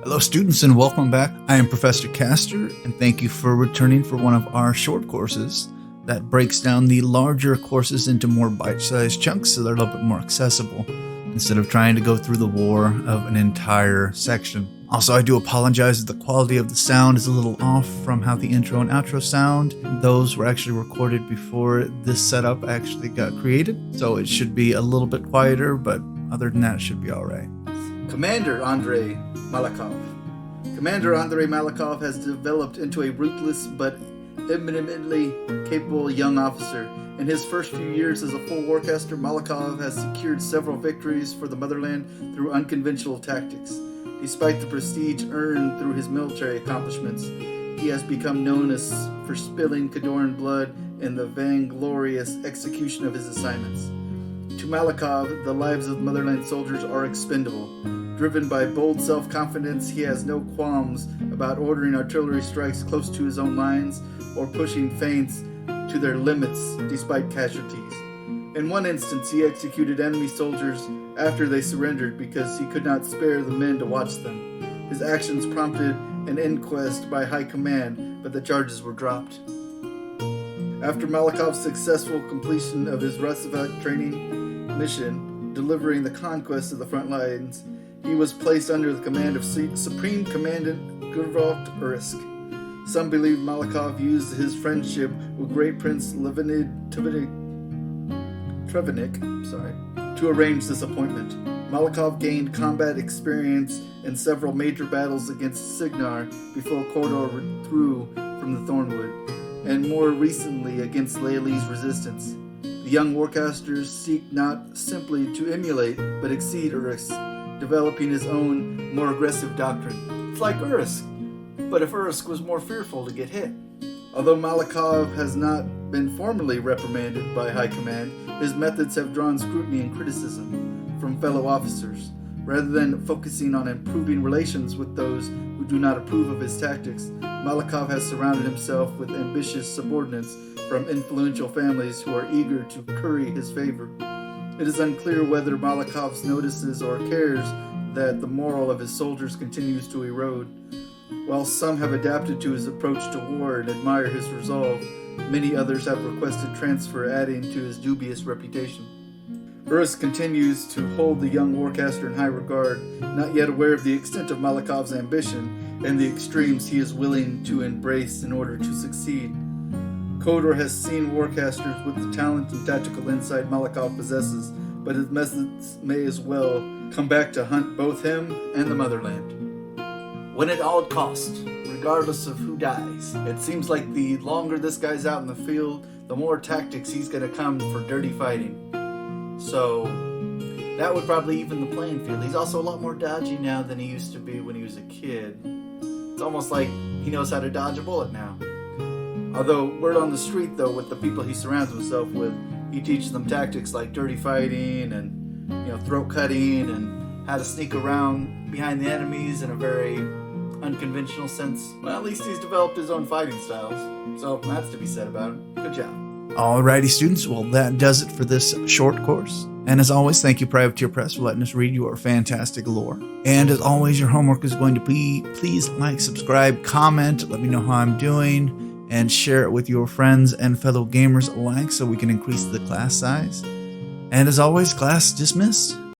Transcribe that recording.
Hello students and welcome back. I am Professor Caster and thank you for returning for one of our short courses that breaks down the larger courses into more bite-sized chunks so they're a little bit more accessible instead of trying to go through the war of an entire section. Also, I do apologize if the quality of the sound is a little off from how the intro and outro sound. Those were actually recorded before this setup actually got created, so it should be a little bit quieter, but other than that it should be alright. Commander Andrei Malakov. Commander Andrei Malakov has developed into a ruthless but eminently capable young officer. In his first few years as a full Warcaster, Malakov has secured several victories for the motherland through unconventional tactics. Despite the prestige earned through his military accomplishments, he has become known as for spilling Khadoran blood in the vainglorious execution of his assignments. To Malakov, the lives of motherland soldiers are expendable. Driven by bold self-confidence, he has no qualms about ordering artillery strikes close to his own lines or pushing feints to their limits despite casualties. In one instance, he executed enemy soldiers after they surrendered because he could not spare the men to watch them. His actions prompted an inquest by high command, but the charges were dropped. After Malakov's successful completion of his Russovat training mission, delivering the conquest of the front lines, he was placed under the command of Supreme Commandant Gurvalt Urisk. Some believe Malakov used his friendship with Great Prince Leonid Trevenik to arrange this appointment. Malakov gained combat experience in several major battles against Signar before Khador withdrew from the Thornwood, and more recently against Layli's resistance. The young Warcasters seek not simply to emulate, but exceed Urisk, developing his own, more aggressive doctrine. It's like Urisk, but if Urisk was more fearful to get hit. Although Malakov has not been formally reprimanded by High Command, his methods have drawn scrutiny and criticism from fellow officers. Rather than focusing on improving relations with those who do not approve of his tactics, Malakov has surrounded himself with ambitious subordinates from influential families who are eager to curry his favor. It is unclear whether Malakov notices or cares that the morale of his soldiers continues to erode. While some have adapted to his approach to war and admire his resolve, many others have requested transfer, adding to his dubious reputation. Urisk continues to hold the young Warcaster in high regard, not yet aware of the extent of Malakov's ambition and the extremes he is willing to embrace in order to succeed. Khador has seen Warcasters with the talent and tactical insight Malakov possesses, but his methods may as well come back to hunt both him and the motherland. Win at all cost, regardless of who dies. It seems like the longer this guy's out in the field, the more tactics he's going to come for dirty fighting. So that would probably even the playing field. He's also a lot more dodgy now than he used to be when he was a kid. It's almost like he knows how to dodge a bullet now. Although word on the street, though, with the people he surrounds himself with, he teaches them tactics like dirty fighting and throat cutting and how to sneak around behind the enemies in a very unconventional sense. Well, at least he's developed his own fighting styles, so that's to be said about it. Good job. Alrighty students, well that does it for this short course. And as always, thank you Privateer Press for letting us read your fantastic lore. And as always, your homework is going to be, please like, subscribe, comment, let me know how I'm doing, and share it with your friends and fellow gamers alike so we can increase the class size. And as always, class dismissed.